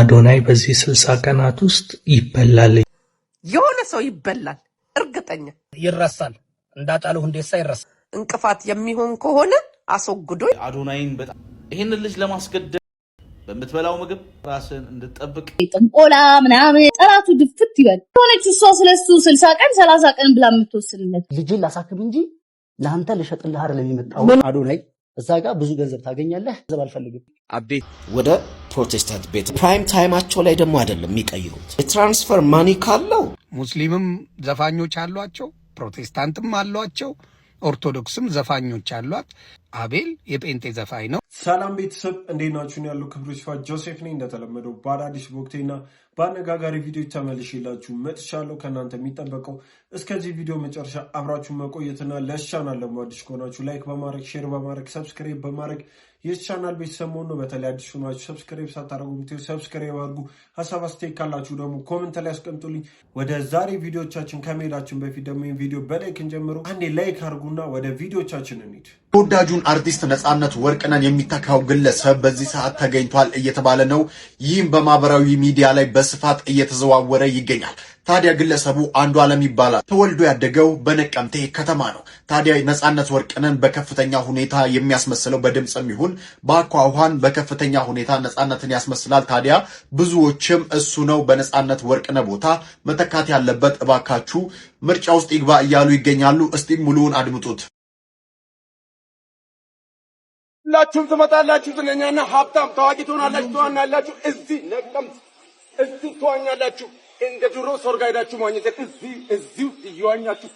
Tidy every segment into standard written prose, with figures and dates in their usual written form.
አዶናይ በዚህ 60 ቀናት ውስጥ ይበላል። የሆነ ሰው ይበላል፣ እርግጠኛ ይረሳል። እንዳጫሉ ሁንዴሳ ይረሳል። እንቅፋት የሚሆን ከሆነ አስወግዶ አዶናይን በጣም ይሄን ልጅ ለማስገደድ በምትበላው ምግብ ራስን እንድትጠብቅ ጥንቆላ ምናምን ጠራቱ ድፍት ይበል ሆነች እሷ ስለሱ 60 ቀን 30 ቀን ብላ የምትወስንለት ልጅ ላሳክም እንጂ ለአንተ ልሸጥልህ አይደለም የመጣው። አዶናይ እዛ ጋር ብዙ ገንዘብ ታገኛለህ። ገንዘብ አልፈልግም። አፕዴት ወደ ፕሮቴስታንት ቤት ፕራይም ታይማቸው ላይ ደግሞ አይደለም የሚቀይሩት። የትራንስፈር ማኒ ካለው ሙስሊምም ዘፋኞች አሏቸው፣ ፕሮቴስታንትም አሏቸው፣ ኦርቶዶክስም ዘፋኞች አሏት። አቤል የጴንጤ ዘፋኝ ነው። ሰላም ቤተሰብ እንዴት ናችሁ? ያለው ክብሩ ይስፋ ጆሴፍ ነኝ። እንደተለመደው በአዳዲስ ወቅቴና በአነጋጋሪ ቪዲዮዎች ተመልሼላችሁ መጥቻለሁ። ከእናንተ የሚጠበቀው እስከዚህ ቪዲዮ መጨረሻ አብራችሁ መቆየትና ለቻናል ደግሞ አዲስ ከሆናችሁ ላይክ በማድረግ ሼር በማድረግ ሰብስክራይብ በማድረግ የቻናል ቤተሰብ መሆን ነው። በተለይ አዲስ ሆናችሁ ሰብስክራይብ ሳታደርጉ ምትዩ ሰብስክራይብ አድርጉ። ሀሳብ አስተያየት ካላችሁ ደግሞ ኮሜንት ላይ አስቀምጡልኝ። ወደ ዛሬ ቪዲዮቻችን ከመሄዳችን በፊት ደግሞ ይህን ቪዲዮ በላይክ እንጀምሩ። አንዴ ላይክ አድርጉና ወደ ቪዲዮቻችን እንሂድ። ተወዳጁን አርቲስት ነጻነት ወርቅነህን የሚተካው ግለሰብ በዚህ ሰዓት ተገኝቷል እየተባለ ነው። ይህም በማህበራዊ ሚዲያ ላይ በስፋት እየተዘዋወረ ይገኛል። ታዲያ ግለሰቡ አንዱዓለም ይባላል። ተወልዶ ያደገው በነቀምቴ ከተማ ነው። ታዲያ ነጻነት ወርቅነህን በከፍተኛ ሁኔታ የሚያስመስለው በድምጽም ይሁን በአኳኋን በከፍተኛ ሁኔታ ነጻነትን ያስመስላል። ታዲያ ብዙዎችም እሱ ነው በነጻነት ወርቅነህ ቦታ መተካት ያለበት፣ እባካችሁ ምርጫ ውስጥ ይግባ እያሉ ይገኛሉ። እስቲ ሙሉውን አድምጡት። ሁላችሁም ትመጣላችሁ፣ ዝነኛና ሀብታም ታዋቂ ትሆናላችሁ፣ ትዋናላችሁ። እዚህ ነቀምት እዚህ ትዋኛላችሁ። እንደ ድሮ ሰርግ ሄዳችሁ ማግኘት እዚሁ እየዋኛችሁ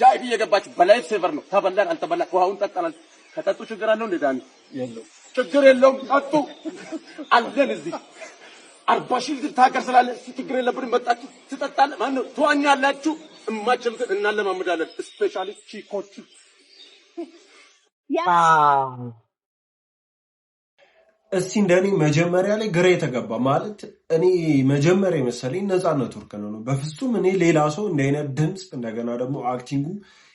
ዳይቭ እየገባችሁ በላይፍ ሴቨር ነው። ተበላን አልተበላን ውሃውን ጠጣናል። ከጠጡ ችግር አለው እንደ ዳኒ የለው ችግር የለውም። ጠጡ አለን እዚህ 40 ሺህ ልጅ ታገር ስላለ ችግር የለብንም። መጣችሁ ትጠጣለ ማን ነው ትዋኛላችሁ። እማችሁትን እናለማምዳለን። ስፔሻሊ ቺኮቹ እስቲ እንደኔ መጀመሪያ ላይ ግራ የተገባ ማለት እኔ መጀመሪያ መሰለኝ ነጻነት ወርቅነህ ነው። በፍጹም እኔ ሌላ ሰው እንደ አይነት ድምጽ እንደገና ደግሞ አክቲንጉ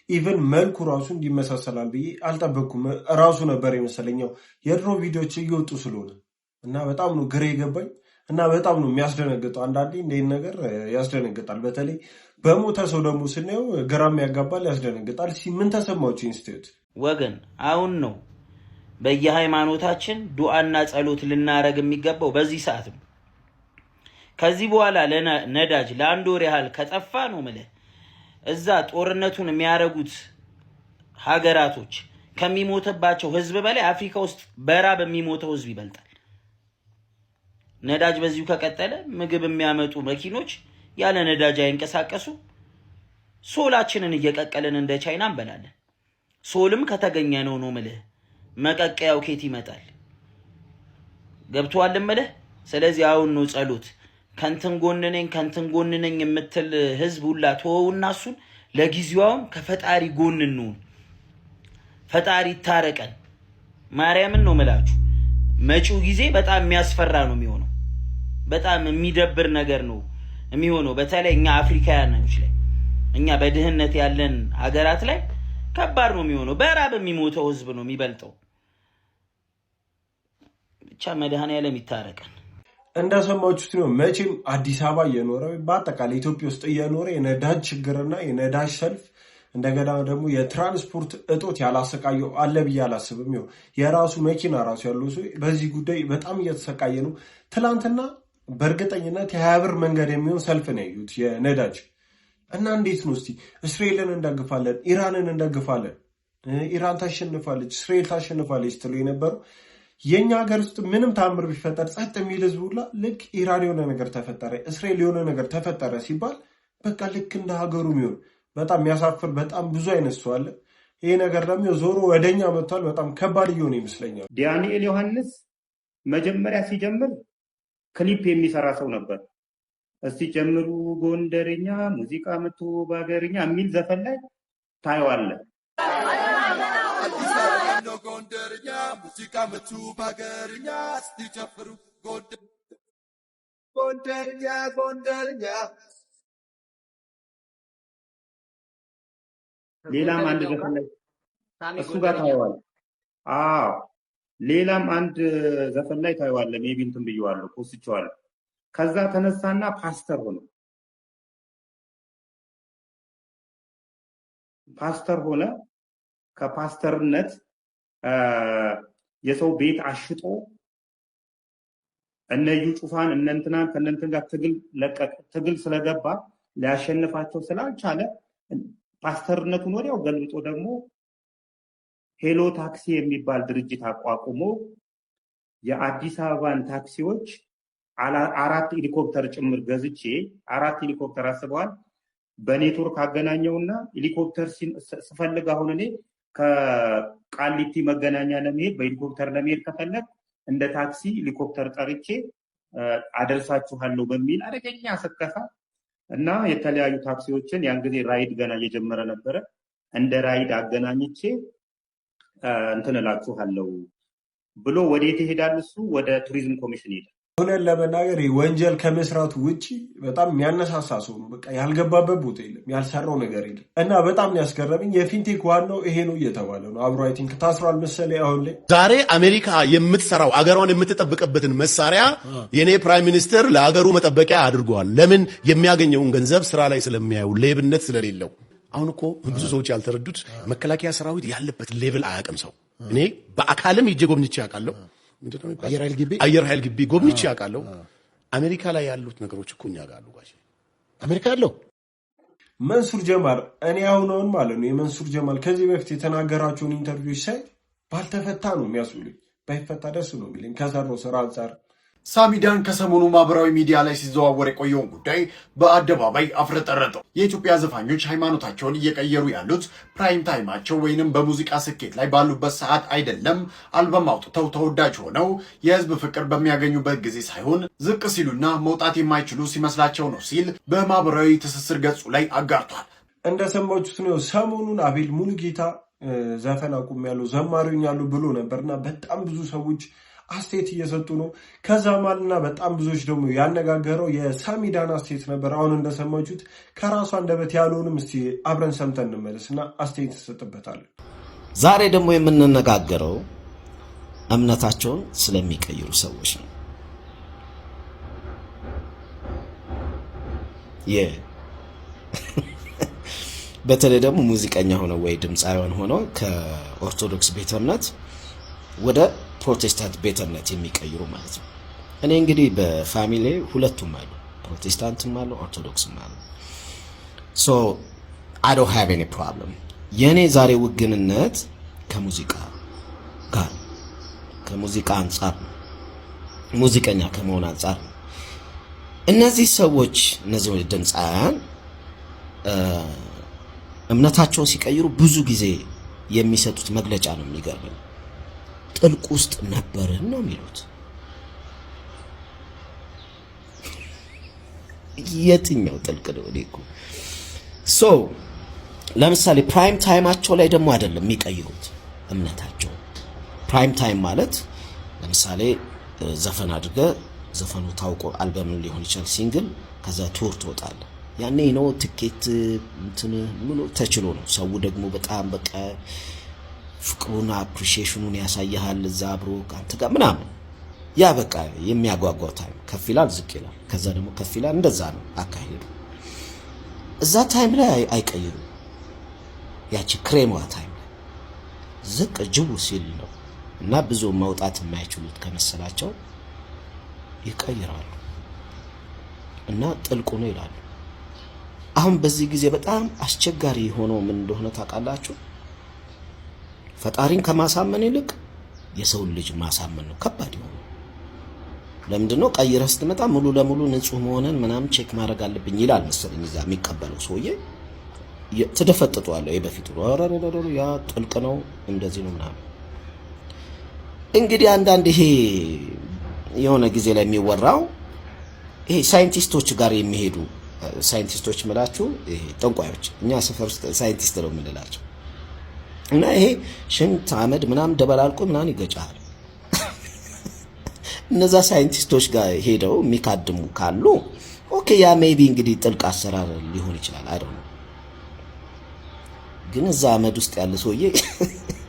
ኢቨን መልኩ ራሱ እንዲመሳሰላል ብዬ አልጠበቅኩም። ራሱ ነበር የመሰለኛው የድሮ ቪዲዮዎች እየወጡ ስለሆነ እና በጣም ነው ግራ የገባኝ እና በጣም ነው የሚያስደነግጠው። አንዳንዴ እንደዚህ ነገር ያስደነግጣል። በተለይ በሞተ ሰው ደግሞ ስናየው ግራም ያጋባል፣ ያስደነግጣል። ምን ተሰማችሁ ኢንስቲትዩት ወገን? አሁን ነው በየሃይማኖታችን ዱዓና ጸሎት ልናረግ የሚገባው በዚህ ሰዓት ነው። ከዚህ በኋላ ነዳጅ ለአንድ ወር ያህል ከጠፋ ነው ማለት እዛ ጦርነቱን የሚያረጉት ሀገራቶች ከሚሞትባቸው ህዝብ በላይ አፍሪካ ውስጥ በራብ የሚሞተው ህዝብ ይበልጣል። ነዳጅ በዚሁ ከቀጠለ ምግብ የሚያመጡ መኪኖች ያለ ነዳጅ አይንቀሳቀሱ። ሶላችንን እየቀቀልን እንደ ቻይና እንበላለን። ሶልም ከተገኘ ነው ማለት መቀቀያው ኬት ይመጣል። ገብቷል እምልህ። ስለዚህ አሁን ነው ጸሎት ከንትን ጎን ነኝ የምትል ህዝብ ሁላ ተወውና እሱን ለጊዜውም ከፈጣሪ ጎን እንሁን። ፈጣሪ ታረቀን። ማርያምን ነው የምላችሁ። መጪው ጊዜ በጣም የሚያስፈራ ነው የሚሆነው። በጣም የሚደብር ነገር ነው የሚሆነው። በተለይ እኛ አፍሪካውያኖች ላይ እኛ በድህነት ያለን ሀገራት ላይ ከባድ ነው የሚሆነው። በራብ የሚሞተው ህዝብ ነው የሚበልጠው። ብቻ መድኃኔዓለም ይታረቀን። እንደሰማችሁት ነው። መቼም አዲስ አበባ እየኖረ በአጠቃላይ ኢትዮጵያ ውስጥ እየኖረ የነዳጅ ችግርና የነዳጅ ሰልፍ እንደገና ደግሞ የትራንስፖርት እጦት ያላሰቃየው አለ ብዬ አላስብም። ይኸው የራሱ መኪና ራሱ ያለው ሰው በዚህ ጉዳይ በጣም እየተሰቃየ ነው። ትላንትና በእርግጠኝነት የ20 ብር መንገድ የሚሆን ሰልፍ ነው ያዩት የነዳጅ እና እንዴት ነው እስቲ እስራኤልን እንደግፋለን፣ ኢራንን እንደግፋለን፣ ኢራን ታሸንፋለች፣ እስራኤል ታሸንፋለች ትሉ የነበረው የኛ ሀገር ውስጥ ምንም ታምር ቢፈጠር ጸጥ የሚል ህዝብ ሁላ ልክ ኢራን የሆነ ነገር ተፈጠረ፣ እስራኤል የሆነ ነገር ተፈጠረ ሲባል በቃ ልክ እንደ ሀገሩ የሚሆን በጣም የሚያሳፍር በጣም ብዙ አይነት ሰው አለ። ይሄ ነገር ደግሞ ዞሮ ወደኛ መጥቷል። በጣም ከባድ እየሆነ ይመስለኛል። ዳንኤል ዮሐንስ መጀመሪያ ሲጀምር ክሊፕ የሚሰራ ሰው ነበር። እስቲ ጀምሩ ጎንደርኛ ሙዚቃ መቶ ባገርኛ የሚል ዘፈን ላይ ታየዋለህ። ጎንደርኛ ሙዚቃ መቶ ባገርኛ እስቲ ጨፍሩ ጎንደርኛ ሌላም አንድ ዘፈን ላይ እሱ ጋር ታየዋለህ። አዎ ሌላም አንድ ዘፈን ላይ ታየዋለህ። ሜቢ እንትን ብየዋለሁ፣ ፖስቼዋለሁ። ከዛ ተነሳና ፓስተር ሆነ። ከፓስተርነት የሰው ቤት አሽጦ እነዩ ጩፋን እነንትናን ከነንትን ጋር ትግል ስለገባ ሊያሸንፋቸው ስላልቻለ ፓስተርነቱን ወዲያው ገልብጦ ደግሞ ሄሎ ታክሲ የሚባል ድርጅት አቋቁሞ የአዲስ አበባን ታክሲዎች 4 ሄሊኮፕተር ጭምር ገዝቼ 4 ሄሊኮፕተር አስበዋል በኔትወርክ አገናኘውና ሄሊኮፕተር ስፈልግ አሁን እኔ ከቃሊቲ መገናኛ ለመሄድ በሄሊኮፕተር ለመሄድ ከፈለግ እንደ ታክሲ ሄሊኮፕተር ጠርቼ አደርሳችኋለሁ በሚል አደገኛ ስከሳ እና የተለያዩ ታክሲዎችን ያን ጊዜ ራይድ ገና እየጀመረ ነበረ እንደ ራይድ አገናኝቼ እንትን እላችኋለሁ ብሎ ወዴት ይሄዳል? እሱ ወደ ቱሪዝም ኮሚሽን ይሄዳል። ሆነን ለመናገር ወንጀል ከመስራቱ ውጪ በጣም የሚያነሳሳ ሰው ነው። በቃ ያልገባበት ቦታ የለም፣ ያልሰራው ነገር የለም። እና በጣም ያስገረመኝ የፊንቴክ ዋናው ይሄ ነው እየተባለ ነው። አብሮ አይ ቲንክ ታስሯል መሰለኝ አሁን ላይ። ዛሬ አሜሪካ የምትሰራው አገሯን የምትጠብቅበትን መሳሪያ የኔ ፕራይም ሚኒስተር ለአገሩ መጠበቂያ አድርገዋል። ለምን? የሚያገኘውን ገንዘብ ስራ ላይ ስለሚያዩ፣ ሌብነት ስለሌለው። አሁን እኮ ብዙ ሰዎች ያልተረዱት መከላከያ ሰራዊት ያለበት ሌቭል አያውቅም ሰው። እኔ በአካልም ሄጄ ጎብኝቼ አውቃለሁ። አየር ኃይል ግቢ ጎብኝቼ አውቃለሁ። አሜሪካ ላይ ያሉት ነገሮች እኮ እኛ ጋር አሉ። አሜሪካ ያለው መንሱር ጀማል እኔ አሁን ማለት ነው የመንሱር ጀማል ከዚህ በፊት የተናገራቸውን ኢንተርቪዎች ሳይ ባልተፈታ ነው የሚያስብሉኝ። ባይፈታ ደስ ነው የሚለኝ ከሰራው ስራ አንጻር። ሳሚዳን ከሰሞኑ ማህበራዊ ሚዲያ ላይ ሲዘዋወር የቆየውን ጉዳይ በአደባባይ አፍረጠረጠው። የኢትዮጵያ ዘፋኞች ሃይማኖታቸውን እየቀየሩ ያሉት ፕራይም ታይማቸው ወይንም በሙዚቃ ስኬት ላይ ባሉበት ሰዓት አይደለም፣ አልበም አውጥተው ተወዳጅ ሆነው የህዝብ ፍቅር በሚያገኙበት ጊዜ ሳይሆን ዝቅ ሲሉና መውጣት የማይችሉ ሲመስላቸው ነው ሲል በማህበራዊ ትስስር ገጹ ላይ አጋርቷል። እንደሰማችሁት ነው ሰሞኑን አቤል ሙሉጌታ ዘፈን አቁሜያለሁ ዘማሪኛለሁ ብሎ ነበርና በጣም ብዙ ሰዎች አስተያየት እየሰጡ ነው። ከዛ ማልና በጣም ብዙዎች ደግሞ ያነጋገረው የሳሚዳን አስተያየት ነበር። አሁን እንደሰማችሁት ከራሷ አንደበት ያለውንም እስቲ አብረን ሰምተን እንመለስና አስተያየት ተሰጥበታለን። ዛሬ ደግሞ የምንነጋገረው እምነታቸውን ስለሚቀይሩ ሰዎች ነው። በተለይ ደግሞ ሙዚቀኛ ሆነው ወይ ድምፃውያን ሆነው ከኦርቶዶክስ ቤተ እምነት ወደ ፕሮቴስታንት ቤተ እምነት የሚቀይሩ ማለት ነው። እኔ እንግዲህ በፋሚሊ ሁለቱም አሉ፣ ፕሮቴስታንትም አሉ፣ ኦርቶዶክስም አሉ። ሶ I don't have any problem። የኔ ዛሬ ውግንነት ከሙዚቃ ጋር ከሙዚቃ አንጻር ነው፣ ሙዚቀኛ ከመሆን አንጻር ነው። እነዚህ ሰዎች እነዚህ ድምፃውያን እምነታቸውን ሲቀይሩ ብዙ ጊዜ የሚሰጡት መግለጫ ነው የሚገርመኝ። ጥልቅ ውስጥ ነበርን ነው የሚሉት። የትኛው ጥልቅ ነው? እኮ ለምሳሌ ፕራይም ታይማቸው ላይ ደግሞ አይደለም የሚቀይሩት እምነታቸው። ፕራይም ታይም ማለት ለምሳሌ ዘፈን አድርገ ዘፈኑ ታውቆ አልበም ሊሆን ይችላል፣ ሲንግል፣ ከዛ ቱር ትወጣለ። ያኔ ነው ትኬት እንትን ሙሉ ተችሎ ነው። ሰው ደግሞ በጣም በቃ ፍቅሩና አፕሪሺዬሽኑን ያሳያል እዛ አብሮ አንተ ጋር ምናምን። ያ በቃ የሚያጓጓው ታይም ከፍ ይላል ዝቅ ይላል፣ ከዛ ደግሞ ከፍ ይላል። እንደዛ ነው አካሄዱ። እዛ ታይም ላይ አይቀይሩ። ያቺ ክሬሟ ታይም ላይ ዝቅ ጅቡ ሲል ነው እና ብዙ መውጣት የማይችሉት ከመሰላቸው ይቀይራሉ እና ጥልቁ ነው ይላሉ። አሁን በዚህ ጊዜ በጣም አስቸጋሪ ሆኖ ምን እንደሆነ ታውቃላችሁ? ፈጣሪን ከማሳመን ይልቅ የሰውን ልጅ ማሳመን ነው ከባድ ይሆናል። ለምንድነው? ቀይረህ ስትመጣ ሙሉ ለሙሉ ንጹህ መሆንን ምናምን ቼክ ማድረግ አለብኝ ይላል መሰለኝ እዛ የሚቀበለው ሰውዬ። ተደፈጥጧል። በፊቱ ያ ጥልቅ ነው እንደዚህ ነው ምናምን። እንግዲህ አንዳንድ ይሄ የሆነ ጊዜ ላይ የሚወራው ይሄ ሳይንቲስቶች ጋር የሚሄዱ ሳይንቲስቶች ምላችሁ ይሄ ጠንቋዮች፣ እኛ ሰፈር ውስጥ ሳይንቲስት ነው የምንላቸው እና ይሄ ሽንት አመድ ምናምን ደበላልቆ ምናምን ይገጫል። እነዛ ሳይንቲስቶች ጋር ሄደው የሚካድሙ ካሉ ኦኬ ያ ሜቢ እንግዲህ ጥልቅ አሰራር ሊሆን ይችላል። አይ ዶንት ኖ። ግን እዛ አመድ ውስጥ ያለ ሰውዬ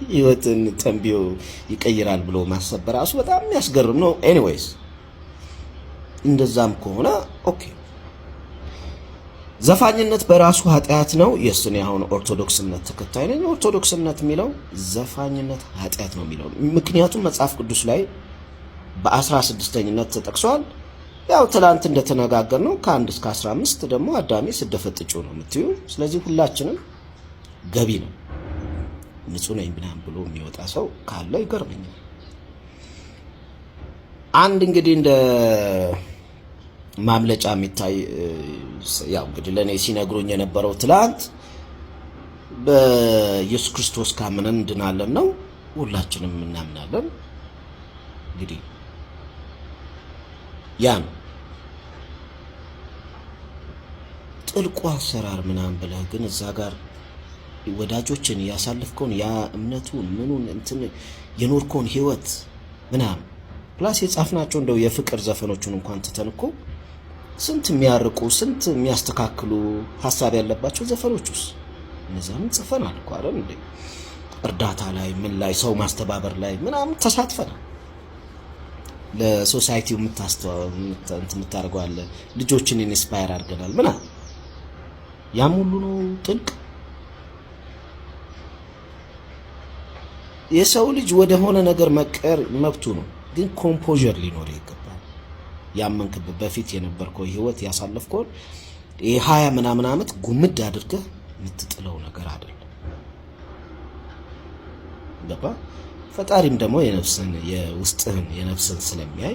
ህይወትን ተንቢዮ ይቀይራል ብሎ ማሰብ ራሱ በጣም የሚያስገርም ነው። ኤኒዌይስ እንደዛም ከሆነ ኦኬ። ዘፋኝነት በራሱ ኃጢአት ነው። የስኔ አሁን ኦርቶዶክስ እምነት ተከታይ ነኝ። ኦርቶዶክስ እምነት የሚለው ዘፋኝነት ኃጢአት ነው የሚለው ምክንያቱም መጽሐፍ ቅዱስ ላይ በ16ኝነት ተጠቅሷል። ያው ትላንት እንደተነጋገር ነው ከ1 እስከ 15 ደግሞ አዳሜ ስደፈጥጩ ነው የምትዩ። ስለዚህ ሁላችንም ገቢ ነው። ንጹህ ነኝ ብናም ብሎ የሚወጣ ሰው ካለ ይገርመኛል። አንድ እንግዲህ እንደ ማምለጫ የሚታይ ያው እንግዲህ ለኔ ሲነግሩኝ የነበረው ትላንት በኢየሱስ ክርስቶስ ካመንን እንድናለን ነው። ሁላችንም እናምናለን። እንግዲህ ያ ነው ጥልቁ አሰራር ምናምን ብለህ ግን እዛ ጋር ወዳጆችን ያሳልፍከውን ያ እምነቱን ምኑን እንትን የኖርከውን ህይወት ምናምን ፕላስ የጻፍናቸው እንደው የፍቅር ዘፈኖቹን እንኳን ትተን እኮ ስንት የሚያርቁ ስንት የሚያስተካክሉ ሐሳብ ያለባቸው ዘፈኖችስ እነዛም ጽፈናል እኮ አይደል እንዴ? እርዳታ ላይ ምን ላይ ሰው ማስተባበር ላይ ምናምን ተሳትፈናል። ለሶሳይቲው የምታደርገው አለ። ልጆችን ኢንስፓየር አድርገናል ምናምን። ያም ሁሉ ነው ጥልቅ። የሰው ልጅ ወደ ሆነ ነገር መቀር መብቱ ነው፣ ግን ኮምፖዠር ሊኖር ይገባል። ያመንክበት በፊት የነበርከው ህይወት ያሳለፍከውን የ20 ምናምን ዓመት ጉምድ አድርገህ የምትጥለው ነገር አይደለም። ገባ? ፈጣሪም ደግሞ የነፍስን የውስጥህን የነፍስን ስለሚያይ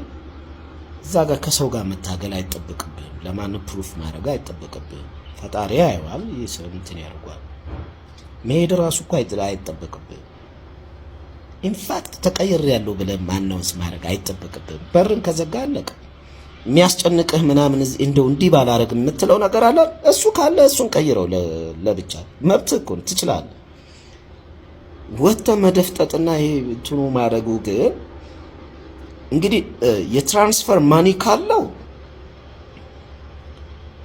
እዛ ጋር ከሰው ጋር መታገል አይጠበቅብህም። ለማን ፕሩፍ ማድረግ አይጠበቅብህም። ፈጣሪ ያየዋል፣ ይሰው እንትን ያደርጋል። መሄድ ራሱ እኮ አይጠበቅብህም። ኢንፋክት ተቀየር ያለው ብለህ ማናውንስ ማድረግ አይጠበቅብህም። በርን ከዘጋ አለቀ። የሚያስጨንቅህ ምናምን እንደው እንዲህ ባላረግ የምትለው ነገር አለ። እሱ ካለ እሱን ቀይረው ለብቻ መብትህ እኮ ትችላለህ። ወጥተህ መደፍጠጥና ይሄ እንትኑ ማድረጉ ግን እንግዲህ የትራንስፈር ማኒ ካለው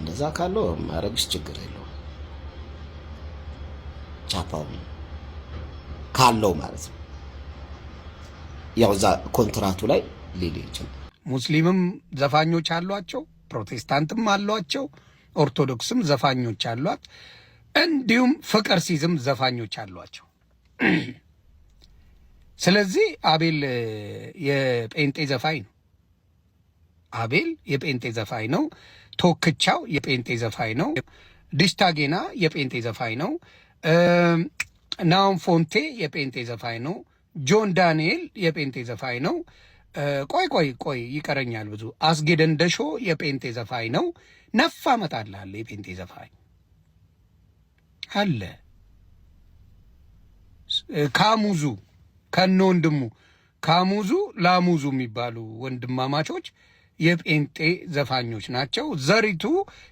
እንደዛ ካለው ማድረግሽ ችግር የለውም። ቻፓው ካለው ማለት ነው። ያው እዛ ኮንትራቱ ላይ ሊል ይችላል። ሙስሊምም ዘፋኞች አሏቸው፣ ፕሮቴስታንትም አሏቸው፣ ኦርቶዶክስም ዘፋኞች አሏት፣ እንዲሁም ፍቅር ሲዝም ዘፋኞች አሏቸው። ስለዚህ አቤል የጴንጤ ዘፋኝ ነው። አቤል የጴንጤ ዘፋኝ ነው። ቶክቻው የጴንጤ ዘፋኝ ነው። ዲሽታጌና የጴንጤ ዘፋኝ ነው። ናውን ፎንቴ የጴንጤ ዘፋኝ ነው። ጆን ዳንኤል የጴንጤ ዘፋኝ ነው። ቆይ ይቀረኛል ብዙ። አስጌደንደሾ የጴንጤ ዘፋኝ ነው። ነፋ መጣላለ የጴንጤ ዘፋኝ አለ። ካሙዙ ከነ ወንድሙ ካሙዙ ላሙዙ የሚባሉ ወንድማማቾች የጴንጤ ዘፋኞች ናቸው። ዘሪቱ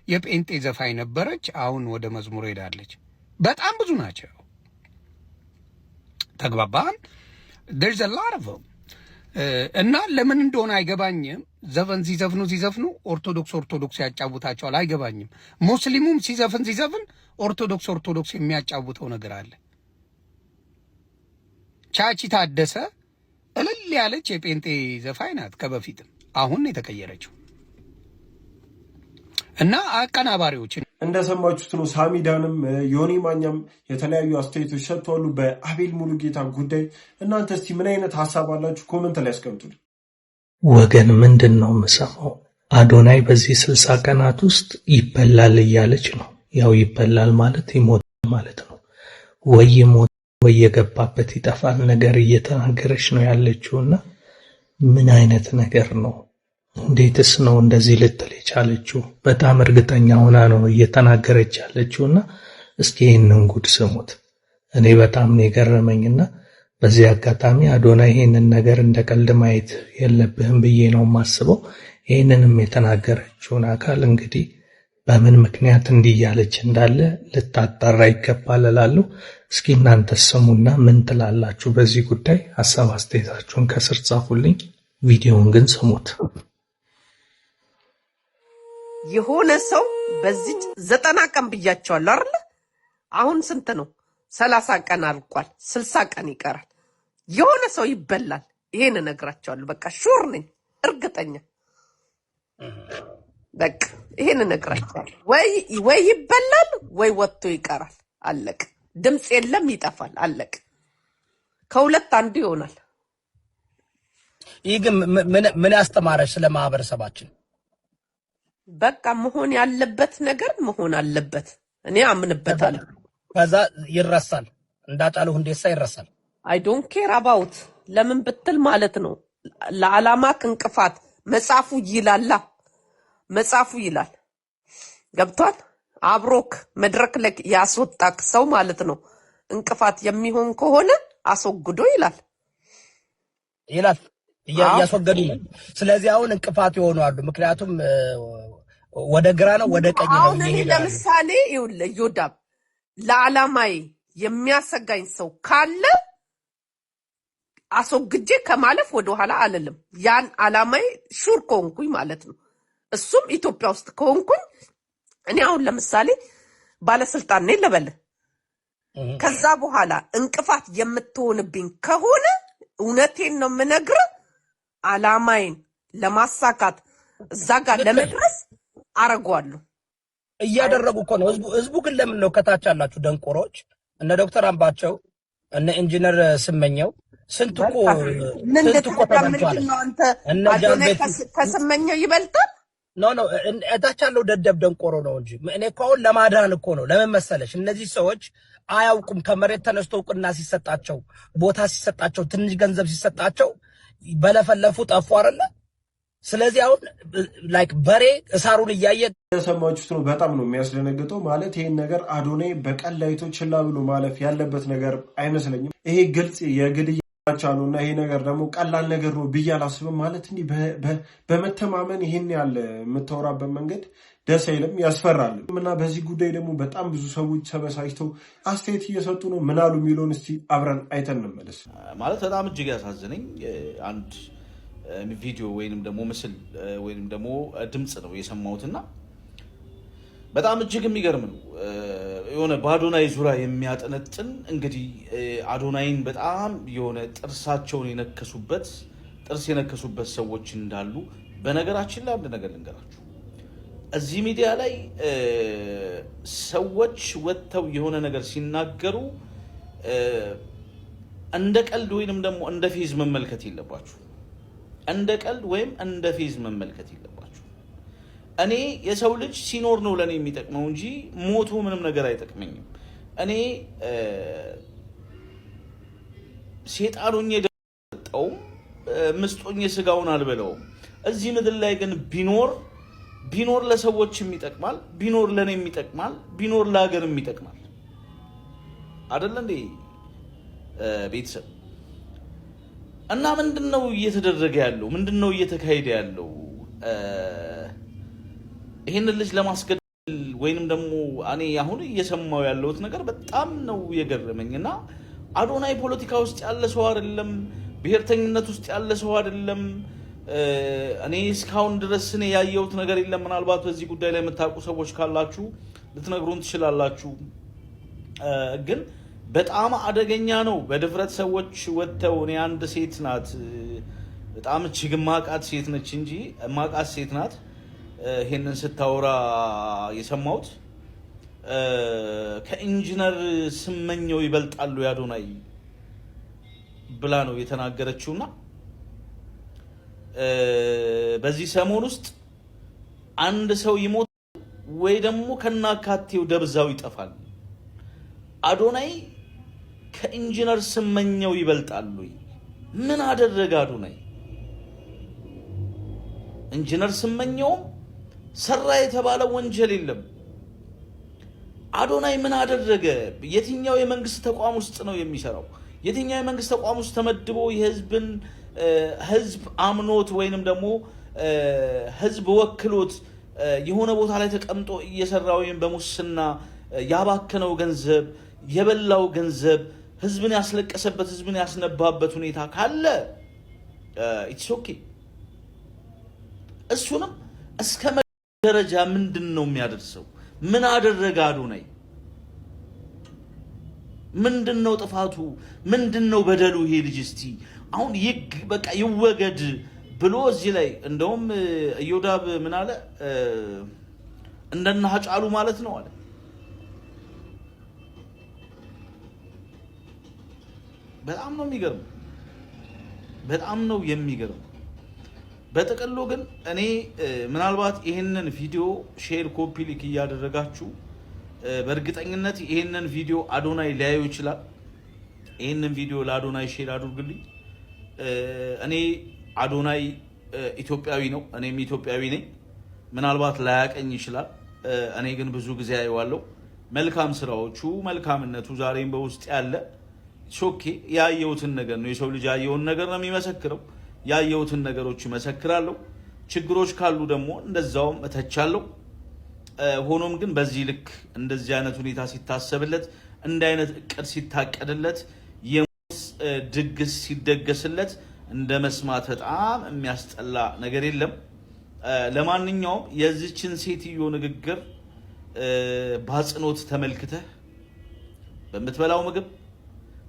የጴንጤ ዘፋኝ ነበረች፣ አሁን ወደ መዝሙር ሄዳለች። በጣም ብዙ ናቸው። ተግባባን? there's a lot of them እና ለምን እንደሆነ አይገባኝም። ዘፈን ሲዘፍኑ ኦርቶዶክስ ያጫውታቸዋል። አይገባኝም። ሙስሊሙም ሲዘፍን ኦርቶዶክስ የሚያጫውተው ነገር አለ። ቻቺ ታደሰ እልል ያለች የጴንጤ ዘፋኝ ናት ከበፊትም፣ አሁን የተቀየረችው እና አቀናባሪዎች እንደሰማችሁት ነው። ሳሚዳንም ዮኒ ማኛም የተለያዩ አስተያየቶች ሰጥተዋል በአቤል ሙሉጌታ ጉዳይ። እናንተ እስቲ ምን አይነት ሐሳብ አላችሁ? ኮሜንት ላይ አስቀምጡልኝ። ወገን ምንድን ነው የምሰማው? አዶናይ በዚህ 60 ቀናት ውስጥ ይበላል እያለች ነው። ያው ይበላል ማለት ይሞታል ማለት ነው። ወይ ይሞት ወይ የገባበት ይጠፋል ነገር እየተናገረች ነው ያለችውና ምን አይነት ነገር ነው? እንዴትስ ነው እንደዚህ ልትል የቻለችው? በጣም እርግጠኛ ሆና ነው እየተናገረች ያለችውና እስኪ ይህንን ጉድ ስሙት። እኔ በጣም ነው የገረመኝና በዚህ አጋጣሚ አዶናይ ይህንን ነገር እንደ ቀልድ ማየት የለብህም ብዬ ነው የማስበው። ይህንንም የተናገረችውን አካል እንግዲህ በምን ምክንያት እንዲያለች እንዳለ ልታጣራ ይገባል እላለሁ። እስኪ እናንተ ስሙና ምን ትላላችሁ በዚህ ጉዳይ? ሐሳብ አስተያየታችሁን ከስር ጻፉልኝ። ቪዲዮውን ግን ስሙት። የሆነ ሰው በዚህ 90 ቀን ብያቸዋለሁ አይደል? አሁን ስንት ነው? 30 ቀን አልቋል። 60 ቀን ይቀራል። የሆነ ሰው ይበላል። ይሄን እነግራቸዋለሁ። በቃ ሹር ነኝ፣ እርግጠኛ በቃ ይሄን እነግራቸዋለሁ። ወይ ይበላል ወይ ወጥቶ ይቀራል። አለቅ። ድምጽ የለም ይጠፋል። አለቅ። ከሁለት አንዱ ይሆናል። ይህ ግን ምን ያስተማረሽ ስለ ማህበረሰባችን? በቃ መሆን ያለበት ነገር መሆን አለበት። እኔ አምንበታለሁ። ከዛ ይረሳል። እንዳጫሉ ሁንዴሳ ይረሳል። አይ ዶንት ኬር አባውት ለምን ብትል ማለት ነው ለዓላማ እንቅፋት መጻፉ ይላል። ገብቷል? አብሮክ መድረክ ላይ ያስወጣክ ሰው ማለት ነው እንቅፋት የሚሆን ከሆነ አስወግዶ ይላል። እያስወገዱ ነው። ስለዚህ አሁን እንቅፋት ይሆኑ አሉ። ምክንያቱም ወደ ግራ ነው ወደ ቀኝ ነው ይሄዳሉ። ለምሳሌ ይወዳብ ለዓላማዬ የሚያሰጋኝ ሰው ካለ አስወግጄ ከማለፍ ወደ ኋላ አልልም። ያን ዓላማዬ ሹር ኮንኩኝ ማለት ነው። እሱም ኢትዮጵያ ውስጥ ኮንኩኝ እኔ አሁን ለምሳሌ ባለስልጣን ነኝ ልበል። ከዛ በኋላ እንቅፋት የምትሆንብኝ ከሆነ እውነቴን ነው የምነግርህ ዓላማዬን ለማሳካት እዛ ጋር ለመድረስ አረጋለሁ። እያደረጉ እኮ ነው። ህዝቡ ግን ለምን ነው ከታች ያላችሁ ደንቆሮች እነ ዶክተር አምባቸው እነ ኢንጂነር ስመኘው ስንት እኮ ተመልቷል። እነ ጃንቤት ከስመኘው ይበልጣል። ኖ እታች ያለው ደደብ ደንቆሮ ነው እንጂ እኔ እኮ አሁን ለማዳን እኮ ነው። ለምን መሰለሽ እነዚህ ሰዎች አያውቁም። ከመሬት ተነስቶ እውቅና ሲሰጣቸው ቦታ ሲሰጣቸው ትንሽ ገንዘብ ሲሰጣቸው በለፈለፉ ጠፉ አይደለ? ስለዚህ አሁን ላይክ በሬ እሳሩን እያየ የሰማችሁት ነው። በጣም ነው የሚያስደነግጠው። ማለት ይሄን ነገር አዶናይ በቀላይቶ ችላ ብሎ ማለፍ ያለበት ነገር አይመስለኝም። ይሄ ግልጽ የግድያ ነው እና ይሄ ነገር ደግሞ ቀላል ነገር ነው ብዬ አላስብም። ማለት እንዲህ በመተማመን ይሄን ያለ የምታወራበት መንገድ ደስ አይልም፣ ያስፈራል። እና በዚህ ጉዳይ ደግሞ በጣም ብዙ ሰዎች ተበሳጭተው አስተያየት እየሰጡ ነው። ምን አሉ የሚለውን እስቲ አብረን አይተን እንመለስ። ማለት በጣም እጅግ ያሳዝነኝ አንድ ቪዲዮ ወይንም ደግሞ ምስል ወይንም ደግሞ ድምጽ ነው የሰማሁትና በጣም እጅግ የሚገርም ነው። የሆነ በአዶናይ ዙሪያ የሚያጠነጥን እንግዲህ አዶናይን በጣም የሆነ ጥርሳቸውን ጥርስ የነከሱበት ሰዎች እንዳሉ በነገራችን ላይ አንድ ነገር ልንገራችሁ። እዚህ ሚዲያ ላይ ሰዎች ወጥተው የሆነ ነገር ሲናገሩ እንደ ቀልድ ወይንም ደግሞ እንደ ፌዝ መመልከት የለባችሁ። እንደ ቀልድ ወይም እንደ ፌዝ መመልከት የለባችሁ። እኔ የሰው ልጅ ሲኖር ነው ለኔ የሚጠቅመው እንጂ ሞቶ ምንም ነገር አይጠቅመኝም። እኔ ሴጣኑኝ የደጠው ምስጦኝ ስጋውን አልበለውም። እዚህ ምድር ላይ ግን ቢኖር ለሰዎችም ይጠቅማል፣ ቢኖር ለኔም ይጠቅማል፣ ቢኖር ለሀገርም ይጠቅማል። አይደል እንዴ ቤተሰብ? እና ምንድነው እየተደረገ ያለው? ምንድነው እየተካሄደ ያለው? ይሄንን ልጅ ለማስገደል ወይንም ደግሞ እኔ አሁን እየሰማው ያለውት ነገር በጣም ነው የገረመኝና አዶናይ ፖለቲካ ውስጥ ያለ ሰው አይደለም፣ ብሔርተኝነት ውስጥ ያለ ሰው አይደለም። እኔ እስካሁን ድረስ እኔ ያየሁት ነገር የለም። ምናልባት በዚህ ጉዳይ ላይ የምታውቁ ሰዎች ካላችሁ ልትነግሩን ትችላላችሁ። ግን በጣም አደገኛ ነው። በድፍረት ሰዎች ወጥተው እኔ አንድ ሴት ናት በጣም እጅግ ማቃት ሴት ነች እንጂ ማቃት ሴት ናት ይሄንን ስታወራ የሰማሁት ከኢንጂነር ስመኘው ይበልጣሉ ያዶናይ ብላ ነው የተናገረችውና በዚህ ሰሞን ውስጥ አንድ ሰው ይሞት ወይ ደግሞ ከናካቴው ደብዛው ይጠፋል። አዶናይ ከኢንጂነር ስመኘው ይበልጣሉ። ምን አደረገ አዶናይ? ኢንጂነር ስመኘው ሰራ የተባለ ወንጀል የለም። አዶናይ ምን አደረገ? የትኛው የመንግስት ተቋም ውስጥ ነው የሚሰራው? የትኛው የመንግስት ተቋም ውስጥ ተመድቦ የህዝብን ህዝብ አምኖት ወይንም ደግሞ ህዝብ ወክሎት የሆነ ቦታ ላይ ተቀምጦ እየሰራ ወይም በሙስና ያባከነው ገንዘብ የበላው ገንዘብ ህዝብን ያስለቀሰበት ህዝብን ያስነባበት ሁኔታ ካለ ኢትስ ኦኬ። እሱንም እስከ ደረጃ ምንድነው የሚያደርሰው? ምን አደረገ አዶናይ? ምንድነው ጥፋቱ? ምንድነው በደሉ? ይሄ ልጅ እስቲ አሁን በቃ ይወገድ ብሎ እዚህ ላይ እንደውም እዮዳብ ምን አለ እንደነ ሀጫሉ ማለት ነው አለ። በጣም ነው የሚገርም፣ በጣም ነው የሚገርም። በጥቅሉ ግን እኔ ምናልባት ይሄንን ቪዲዮ ሼር ኮፒ ሊክ እያደረጋችሁ በእርግጠኝነት ይሄንን ቪዲዮ አዶናይ ሊያዩ ይችላል። ይሄንን ቪዲዮ ለአዶናይ ሼር አድርጉልኝ። እኔ አዶናይ ኢትዮጵያዊ ነው፣ እኔም ኢትዮጵያዊ ነኝ። ምናልባት ላያቀኝ ይችላል። እኔ ግን ብዙ ጊዜ አየዋለሁ። መልካም ስራዎቹ፣ መልካምነቱ ዛሬም በውስጥ ያለ ሾኬ ያየሁትን ነገር ነው። የሰው ልጅ ያየውን ነገር ነው የሚመሰክረው። ያየሁትን ነገሮች ይመሰክራለሁ። ችግሮች ካሉ ደግሞ እንደዛውም እተቻለሁ። ሆኖም ግን በዚህ ልክ እንደዚህ አይነት ሁኔታ ሲታሰብለት፣ እንደ አይነት እቅድ ሲታቀድለት፣ የሞት ድግስ ሲደገስለት እንደ መስማት በጣም የሚያስጠላ ነገር የለም። ለማንኛውም የዚችን ሴትዮ ንግግር በአጽንኦት ተመልክተህ በምትበላው ምግብ፣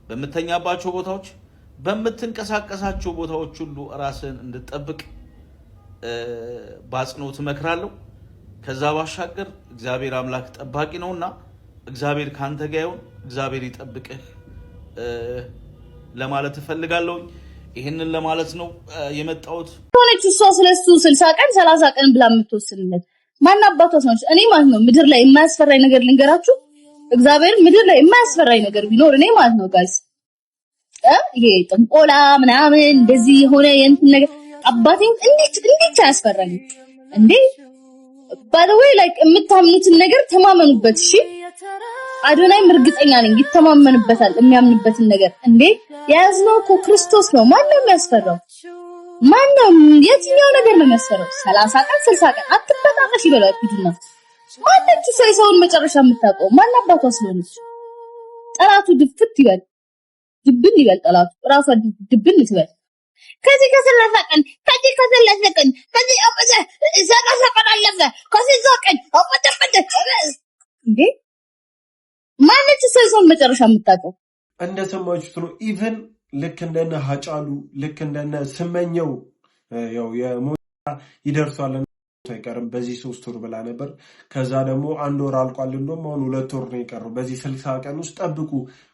በምተኛባቸው ቦታዎች፣ በምትንቀሳቀሳቸው ቦታዎች ሁሉ ራስን እንድትጠብቅ በአጽንኦት እመክራለሁ። ከዛ ባሻገር እግዚአብሔር አምላክ ጠባቂ ነውና እግዚአብሔር ካንተ ጋር ይሁን፣ እግዚአብሔር ይጠብቅህ ለማለት እፈልጋለሁ። ይሄንን ለማለት ነው የመጣሁት። ሆነች እሷ ስለሱ 60 ቀን 30 ቀን ብላ የምትወስንለት ማን አባቷስ ነች? እኔ ማለት ነው ምድር ላይ የማያስፈራኝ ነገር ልንገራችሁ። እግዚአብሔር ምድር ላይ የማያስፈራኝ ነገር ቢኖር እኔ ማለት ነው ጋይስ ይሄ ጥንቆላ ምናምን እንደዚህ የሆነ የእንትን ነገር አባቴን እንዴት አያስፈራኝ እንዴ? ባይ ዘ ዌይ ላይክ የምታምኑትን ነገር ተማመኑበት። እሺ አዶናይም እርግጠኛ ነኝ ይተማመንበታል የሚያምንበትን ነገር። እንዴ የያዝነው እኮ ክርስቶስ ነው። ማን ነው የሚያስፈራው? ማን ነው? የትኛው ነገር ነው የሚያስፈራው? 30 ቀን 60 ቀን አትበጣጣሽ ይበላል ፊቱና ማንነቱ ሰውን መጨረሻ የምታውቀው ማን አባቷ ስለሆነች ጠላቱ ድፍት ይበል ድብን ይበል ጠላቱ ራሷ ድብን ትበል። ከዚህ ከ30 ቀን ከዚህ ከ30 ቀን ከዚህ አበዛ 30 ቀን አለፈ ከዚህ ቀን አበደ እንዴ ማንነቱ ሰውን መጨረሻ የምታውቀው እንደሰማችሁት ነው። ኢቭን ልክ እንደነ ሀጫሉ ልክ እንደነ ስመኘው ያው የሞታ ይደርሷል አይቀርም በዚህ 3 ወር ብላ ነበር። ከዛ ደግሞ 1 ወር አልቋል። እንደውም አሁን 2 ወር ነው የቀረው። በዚህ 60 ቀን ውስጥ ጠብቁ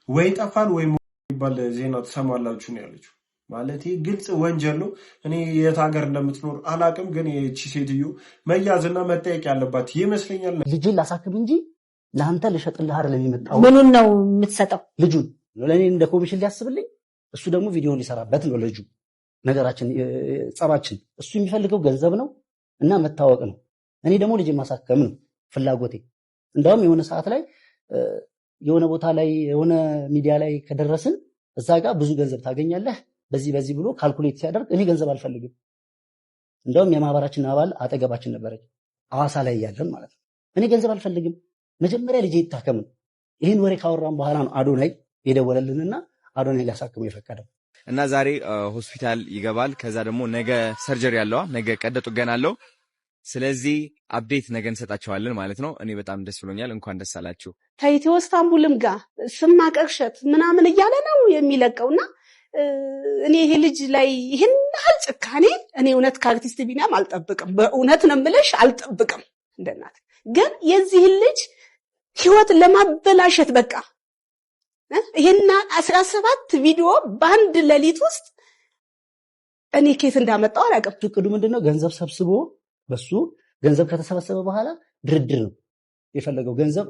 ወይ ጠፋል ወይ ይባል ዜና ትሰማላችሁ ነው ያለችው። ማለት ግልጽ ወንጀል ነው። እኔ የት ሀገር እንደምትኖር አላቅም፣ ግን እቺ ሴትዮ መያዝና መጠየቅ ያለባት ይመስለኛል። ልጅን ላሳክም እንጂ ለአንተ ልሸጥልህ አይደለም የመጣው። ምኑን ነው የምትሰጠው? ልጁን ለኔ እንደ ኮሚሽን ሊያስብልኝ፣ እሱ ደግሞ ቪዲዮ ሊሰራበት ነው። ልጁ ነገራችን ጸባችን፣ እሱ የሚፈልገው ገንዘብ ነው እና መታወቅ ነው። እኔ ደግሞ ልጅ ማሳከም ነው ፍላጎቴ። እንደውም የሆነ ሰዓት ላይ የሆነ ቦታ ላይ የሆነ ሚዲያ ላይ ከደረስን እዛ ጋር ብዙ ገንዘብ ታገኛለህ በዚህ ብሎ ካልኩሌት ሲያደርግ እኔ ገንዘብ አልፈልግም። እንደውም የማህበራችን አባል አጠገባችን ነበረች ሐዋሳ ላይ ያለን ማለት ነው። እኔ ገንዘብ አልፈልግም፣ መጀመሪያ ልጄ ይታከም። ይህን ወሬ ካወራን በኋላ ነው አዶናይ የደወለልንና አዶናይ ሊያሳክሙ የፈቀደው እና ዛሬ ሆስፒታል ይገባል። ከዛ ደግሞ ነገ ሰርጀሪ ያለዋ ነገ ቀዶ ጥገና አለው። ስለዚህ አፕዴት ነገ እንሰጣቸዋለን ማለት ነው። እኔ በጣም ደስ ብሎኛል። እንኳን ደስ አላችሁ። ከኢትዮ ኢስታንቡልም ጋር ስም ማቀርሸት ምናምን እያለ ነው የሚለቀውና እኔ ይሄ ልጅ ላይ ይሄን ያህል ጭካኔ እኔ እውነት ከአርቲስት ቢኒያም አልጠብቅም። በእውነት ነው የምልሽ አልጠብቅም። እንደናት ግን የዚህ ልጅ ህይወት ለማበላሸት በቃ ይሄና 17 ቪዲዮ በአንድ ሌሊት ውስጥ እኔ ኬት እንዳመጣው አላውቅም። እቅዱ ምንድነው? ገንዘብ ሰብስቦ በሱ ገንዘብ ከተሰበሰበ በኋላ ድርድር ነው የፈለገው። ገንዘብ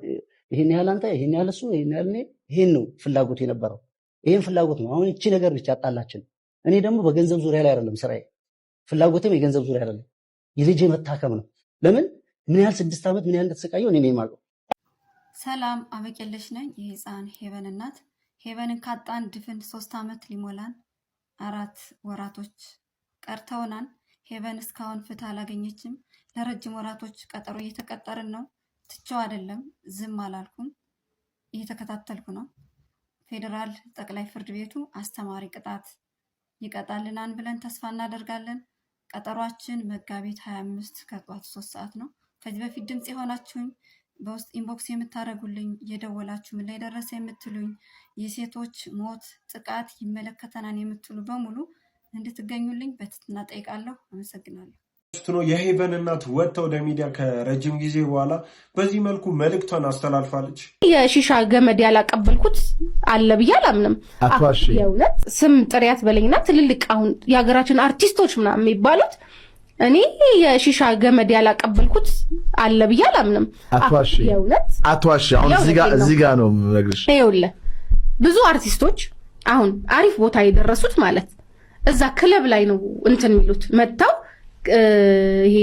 ይሄን ያህል አንተ፣ ይሄን ያህል እሱ፣ ይሄን ያህል እኔ፣ ይሄን ነው ፍላጎቱ የነበረው። ይሄን ፍላጎት ነው አሁን እቺ ነገር ብቻ አጣላችን። እኔ ደግሞ በገንዘብ ዙሪያ ላይ አይደለም ስራዬ፣ ፍላጎቴም የገንዘብ ዙሪያ አይደለም፣ የልጄ መታከም ነው። ለምን ምን ያህል 6 ዓመት ምን ያህል እንደተሰቃየው እኔ ነኝ የማውቀው። ሰላም አበቄለሽ ነኝ። የህፃን ሄቨን እናት። ሄቨንን ካጣን ድፍን 3 ዓመት ሊሞላን 4 ወራቶች ቀርተውናል። ሄቨን እስካሁን ፍትህ አላገኘችም። ለረጅም ወራቶች ቀጠሮ እየተቀጠርን ነው። ትቼው አይደለም፣ ዝም አላልኩም፣ እየተከታተልኩ ነው። ፌዴራል ጠቅላይ ፍርድ ቤቱ አስተማሪ ቅጣት ይቀጣልናል ብለን ተስፋ እናደርጋለን። ቀጠሯችን መጋቢት 25 ከጧት 3 ሰዓት ነው። ከዚህ በፊት ድምጽ የሆናችሁኝ በውስጥ ኢንቦክስ የምታደርጉልኝ የደወላችሁ ምን ላይ ደረሰ የምትሉኝ የሴቶች ሞት ጥቃት ይመለከተናል የምትሉ በሙሉ እንድትገኙልኝ በትህትና ጠይቃለሁ። አመሰግናለሁ። የሄቨን እናት ወጥተው ወደ ሚዲያ ከረጅም ጊዜ በኋላ በዚህ መልኩ መልእክቷን አስተላልፋለች። የሺሻ ገመድ ያላቀበልኩት አለ ብዬ አላምንም። የእውነት ስም ጥሪያት በለኝና ትልልቅ አሁን የሀገራችን አርቲስቶች ምናምን የሚባሉት እኔ የሺሻ ገመድ ያላቀበልኩት አለ ብዬ አላምንም። የእውነት አትዋሽ። አሁን እዚህ ጋር ነው የምነግርሽ። ይኸውልህ ብዙ አርቲስቶች አሁን አሪፍ ቦታ የደረሱት ማለት እዛ ክለብ ላይ ነው እንትን የሚሉት መጥተው ይሄ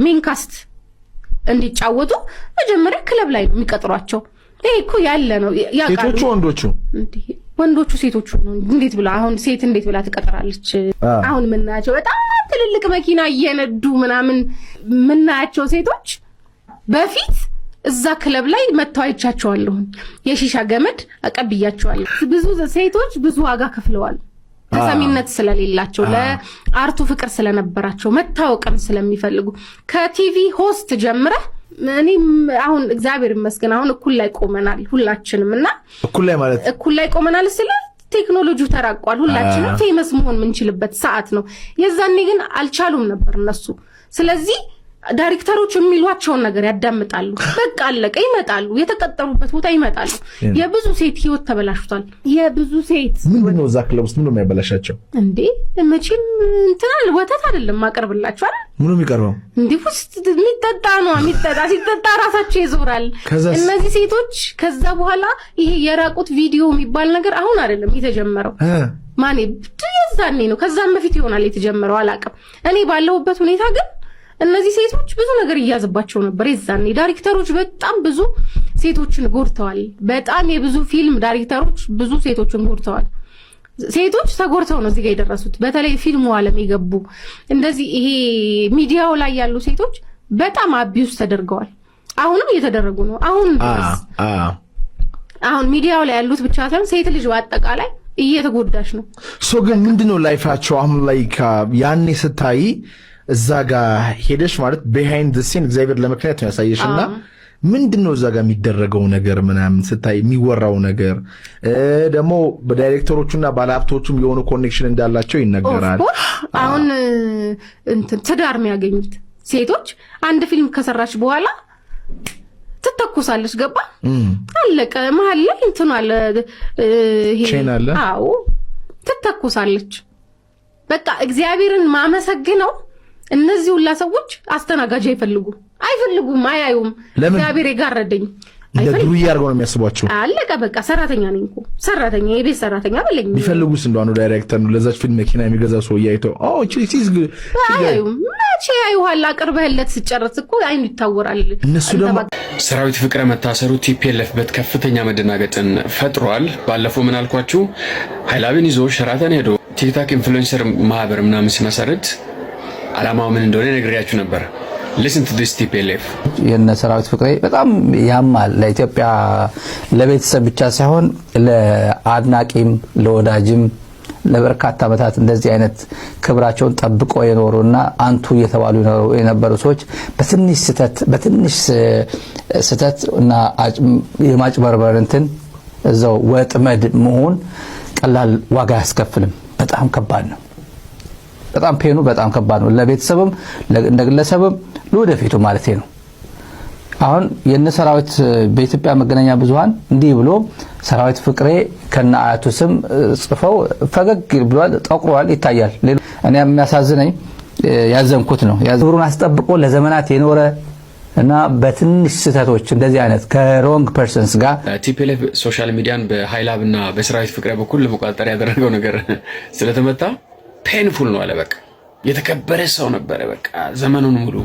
ሜንካስት እንዲጫወቱ መጀመሪያ ክለብ ላይ ነው የሚቀጥሯቸው። ይሄ እኮ ያለ ነው። ሴቶቹ ወንዶቹ ሴቶቹ ነው። እንዴት ብላ አሁን ሴት እንዴት ብላ ትቀጥራለች? አሁን ምናያቸው በጣም ትልልቅ መኪና እየነዱ ምናምን ምናያቸው ሴቶች በፊት እዛ ክለብ ላይ መጥተው አይቻቸዋለሁ። የሺሻ ገመድ አቀብያቸዋለሁ። ብዙ ሴቶች ብዙ ዋጋ ከፍለዋል። ተሰሚነት ስለሌላቸው ለአርቱ ፍቅር ስለነበራቸው መታወቅም ስለሚፈልጉ ከቲቪ ሆስት ጀምረ እኔም አሁን እግዚአብሔር ይመስገን አሁን እኩል ላይ ቆመናል ሁላችንም። እና እኩል ላይ ቆመናል ስለ ቴክኖሎጂው ተራቋል። ሁላችንም ፌመስ መሆን የምንችልበት ሰዓት ነው። የዛኔ ግን አልቻሉም ነበር እነሱ። ስለዚህ ዳይሬክተሮች የሚሏቸውን ነገር ያዳምጣሉ። በቃ አለቀ። ይመጣሉ፣ የተቀጠሩበት ቦታ ይመጣሉ። የብዙ ሴት ህይወት ተበላሽቷል። የብዙ ሴት ምንድነው እዛ ክለብ ውስጥ ምንድነው የሚያበላሻቸው? እንዴ መቼም እንትናል ወተት አይደለም ማቀርብላችሁ አይደል? ምኑ የሚቀርበው እንዴ ውስጥ የሚጠጣ ነው። ሲጠጣ ራሳቸው ይዞራል እነዚህ ሴቶች። ከዛ በኋላ ይሄ የራቁት ቪዲዮ የሚባል ነገር አሁን አይደለም የተጀመረው። ማኔ የዛኔ ነው። ከዛም በፊት ይሆናል የተጀመረው አላውቅም። እኔ ባለሁበት ሁኔታ ግን እነዚህ ሴቶች ብዙ ነገር ይያዝባቸው ነበር። የዛኔ ዳይሬክተሮች በጣም ብዙ ሴቶችን ጎድተዋል። በጣም የብዙ ፊልም ዳይሬክተሮች ብዙ ሴቶችን ጎድተዋል። ሴቶች ተጎድተው ነው እዚህ ጋር የደረሱት። በተለይ ፊልሙ ዓለም የገቡ እንደዚህ ይሄ ሚዲያው ላይ ያሉ ሴቶች በጣም አቢዩስ ተደርገዋል። አሁንም እየተደረጉ ነው። አሁን ሚዲያው ላይ ያሉት ብቻ ሳይሆን ሴት ልጅ በአጠቃላይ እየተጎዳች ነው። ግን ምንድነው ላይፋቸው አሁን ላይ ያኔ ስታይ እዛ ጋር ሄደሽ ማለት ቢሃይንድ ዘ ሲን እግዚአብሔር ለምክንያት ነው ያሳየሽና ምንድነው እዛ ጋር የሚደረገው ነገር ምናምን ስታይ የሚወራው ነገር ደግሞ በዳይሬክተሮቹና ባለሀብቶቹም የሆኑ ኮኔክሽን እንዳላቸው ይነገራል። አሁን ትዳር የሚያገኙት ሴቶች አንድ ፊልም ከሰራች በኋላ ትተኩሳለች። ገባ አለቀ። መሀል ላይ እንትን አለ ቼናለ ትተኩሳለች። በቃ እግዚአብሔርን ማመሰግነው እነዚህ ሁላ ሰዎች አስተናጋጅ አይፈልጉም፣ አያዩም። እግዚአብሔር የጋረደኝ እንደ ዱርዬ አድርገው ነው የሚያስቧቸው። አለቀ በቃ። ሰራተኛ ነኝ እኮ ሰራተኛ፣ የቤት ሰራተኛ በለኝ። ቢፈልጉስ እንደው ዳይሬክተር ነው ለዛች ፊልም መኪና የሚገዛው ሰው ያይተው አያዩም። መቼ ያዩሃል? አቅርበህለት ሲጨርስ እኮ አይኑ ይታወራል። እነሱ ደግሞ ሰራዊት ፍቅረ መታሰሩ ቲፒኤልኤፍ ከፍተኛ መደናገጥን ፈጥሯል። ባለፈው ምን አልኳችሁ? ኃይላብን ይዞ ሸራተን ሄዶ ቲክታክ ኢንፍሉዌንሰር ማህበር ምናምን ሲመሰርት አላማው ምን እንደሆነ ነግሬያችሁ ነበር። ሊስን ቱ ዲስ ቲፒኤልኤፍ የነ ሰራዊት ፍቅሬ በጣም ያማል። ለኢትዮጵያ ለቤተሰብ ብቻ ሳይሆን ለአድናቂም ለወዳጅም ለበርካታ ዓመታት እንደዚህ አይነት ክብራቸውን ጠብቆ የኖሩና አንቱ እየተባሉ የነበሩ ሰዎች በትንሽ ስተት እና የማጭበርበር እንትን እዛው ወጥመድ መሆን ቀላል ዋጋ ያስከፍልም። በጣም ከባድ ነው። በጣም ፔኑ በጣም ከባድ ነው። ለቤተሰብም እንደ ግለሰብም ለወደፊቱ ማለት ነው። አሁን የነ ሰራዊት በኢትዮጵያ መገናኛ ብዙሃን እንዲህ ብሎ ሰራዊት ፍቅሬ ከነ አያቱ ስም ጽፈው ፈገግ ብሏል፣ ጠቁሯል፣ ይታያል። እኔ የሚያሳዝነኝ ያዘንኩት ነው። ክብሩን አስጠብቆ ለዘመናት የኖረ እና በትንሽ ስህተቶች እንደዚህ አይነት ከሮንግ ፐርሰንስ ጋር ቲፒኤልኤፍ ሶሻል ሚዲያን በኃይላብ እና በሰራዊት ፍቅሬ በኩል ለመቆጣጠር ያደረገው ነገር ስለተመታ ፔንፉል ነው አለ። በቃ የተከበረ ሰው ነበረ። በቃ ዘመኑን ሙሉ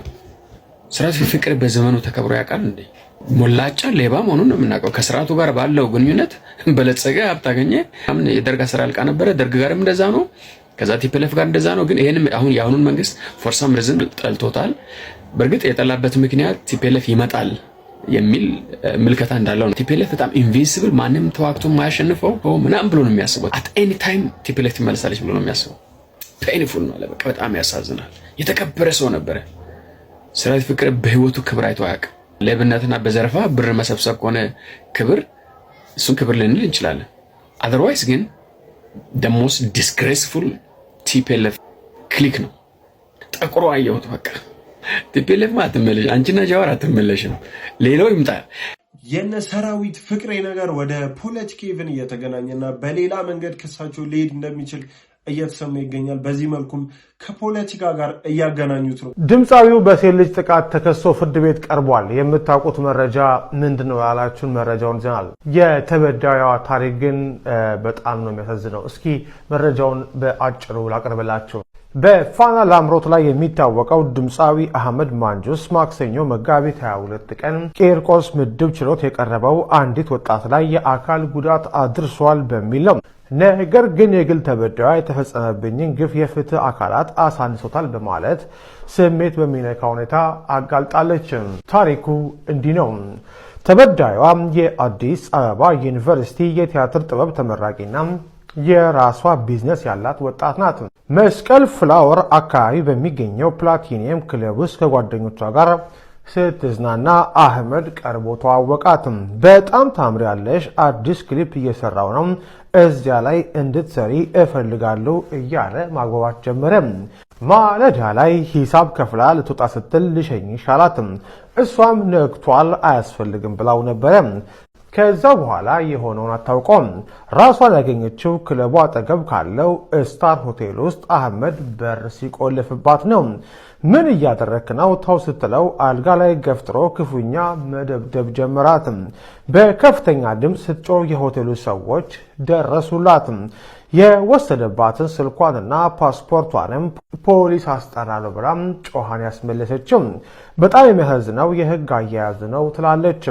ሰራዊት ፍቅሬ በዘመኑ ተከብሮ ያውቃል እንዴ? ሞላጫ ሌባ መሆኑን ነው የምናውቀው። ከስርዓቱ ጋር ባለው ግንኙነት በለጸገ ሀብት አገኘ። የደርግ ስራ አልቃ ነበረ። ደርግ ጋርም እንደዛ ነው። ከዛ ቲፒኤልኤፍ ጋር እንደዛ ነው። ግን ይሄን አሁን የአሁኑን መንግስት ፎር ሳም ሪዝን ጠልቶታል። በእርግጥ የጠላበት ምክንያት ቲፒኤልኤፍ ይመጣል የሚል ምልከታ እንዳለው ነው። ቲፒኤልኤፍ በጣም ኢንቪንሲብል፣ ማንም ተዋግቶ የማያሸንፈው ምናምን ብሎ ነው የሚያስበው። አት ኤኒ ታይም ቲፒኤልኤፍ ትመለሳለች ብሎ ነው የሚያስበው። ፔንፉል ነው አለ። በቃ በጣም ያሳዝናል። የተከበረ ሰው ነበረ። ሰራዊት ፍቅሬ በህይወቱ ክብር አይቶ አያውቅም። ሌብነትና በዘረፋ ብር መሰብሰብ ከሆነ ክብር፣ እሱን ክብር ልንል እንችላለን። አዘርዋይስ ግን the most disgraceful ቲፒኤልኤፍ ክሊክ ነው። ጠቁሮ አየሁት። በቃ ቲፒኤልኤፍ አትመለሽ፣ አንቺና ጃዋር አትመለሽም፣ ሌላው ይምጣ። የነ ሰራዊት ፍቅሬ ነገር ወደ ፖለቲካ ኢቭን እየተገናኘና በሌላ መንገድ ክሳቸው ሊሄድ እንደሚችል እየተሰማ ይገኛል። በዚህ መልኩም ከፖለቲካ ጋር እያገናኙት ነው። ድምፃዊው በሴት ልጅ ጥቃት ተከሶ ፍርድ ቤት ቀርቧል። የምታውቁት መረጃ ምንድነው ያላችሁን መረጃውን ይዘናል። የተበዳዩዋ ታሪክ ግን በጣም ነው የሚያሳዝነው። እስኪ መረጃውን በአጭሩ ላቀርብላችሁ። በፋና ላምሮት ላይ የሚታወቀው ድምፃዊ አህመድ ማንጁስ ማክሰኞ መጋቢት 22 ቀን ቂርቆስ ምድብ ችሎት የቀረበው አንዲት ወጣት ላይ የአካል ጉዳት አድርሷል በሚል ነው። ነገር ግን የግል ተበዳዩ የተፈጸመብኝን ግፍ የፍትህ አካላት አሳንሶታል በማለት ስሜት በሚነካ ሁኔታ አጋልጣለች። ታሪኩ እንዲህ ነው። ተበዳዩዋ የአዲስ አበባ ዩኒቨርሲቲ የቲያትር ጥበብ ተመራቂና የራሷ ቢዝነስ ያላት ወጣት ናት። መስቀል ፍላወር አካባቢ በሚገኘው ፕላቲኒየም ክለብ ውስጥ ከጓደኞቿ ጋር ስትዝናና አህመድ ቀርቦ ተዋወቃት። በጣም ታምሪያለሽ፣ አዲስ ክሊፕ እየሰራው ነው፣ እዚያ ላይ እንድትሰሪ እፈልጋለሁ እያለ ማግባባት ጀመረ። ማለዳ ላይ ሂሳብ ከፍላ ልትወጣ ስትል ልሸኝሽ አላት። እሷም ነግቷል አያስፈልግም ብላው ነበረ። ከዛ በኋላ የሆነውን አታውቀውም። ራሷን ያገኘችው ክለቡ አጠገብ ካለው ስታር ሆቴል ውስጥ አህመድ በር ሲቆልፍባት ነው። ምን እያደረክ ነው ተው ስትለው አልጋ ላይ ገፍትሮ ክፉኛ መደብደብ ጀመራት። በከፍተኛ ድምፅ ስትጮህ የሆቴሉ ሰዎች ደረሱላት። የወሰደባትን ስልኳንና ፓስፖርቷንም ፖሊስ አስጠራለሁ ብላ ጮሃን ያስመለሰችው። በጣም የሚያሳዝነው የህግ አያያዝ ነው ትላለች።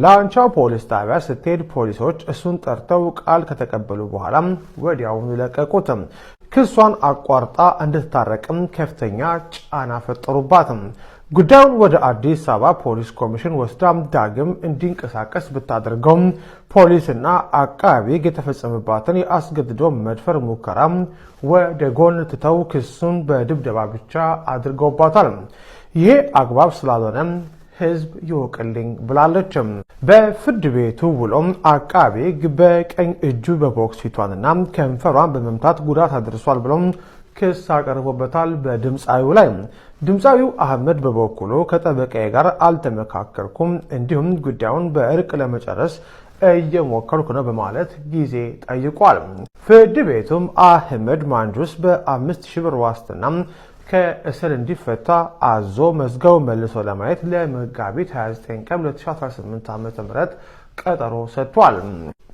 ላንቻ ፖሊስ ጣቢያ ስትሄድ ፖሊሶች እሱን ጠርተው ቃል ከተቀበሉ በኋላ ወዲያውኑ ለቀቁት። ክሷን አቋርጣ እንድትታረቅም ከፍተኛ ጫና ፈጠሩባት። ጉዳዩን ወደ አዲስ አበባ ፖሊስ ኮሚሽን ወስዳ ዳግም እንዲንቀሳቀስ ብታደርገውም ፖሊስና አቃቤ ሕግ የተፈጸመባትን የአስገድዶ መድፈር ሙከራ ወደ ጎን ትተው ክሱን በድብደባ ብቻ አድርገውባታል። ይሄ አግባብ ስላልሆነ ህዝብ ይወቅልኝ ብላለች። በፍርድ ቤቱ ውሎም አቃቤ ሕግ በቀኝ እጁ በቦክስ ፊቷንና ከንፈሯን በመምታት ጉዳት አድርሷል ብሎም ክስ አቀርቦበታል በድምፃዊው ላይ። ድምፃዊው አህመድ በበኩሉ ከጠበቃዬ ጋር አልተመካከርኩም፣ እንዲሁም ጉዳዩን በእርቅ ለመጨረስ እየሞከርኩ ነው በማለት ጊዜ ጠይቋል። ፍርድ ቤቱም አህመድ ማንጁስ በ5000 ብር ዋስትና ከእስር እንዲፈታ አዞ መዝገቡ መልሶ ለማየት ለመጋቢት 29 ቀን 2018 ዓ.ም ቀጠሮ ሰጥቷል።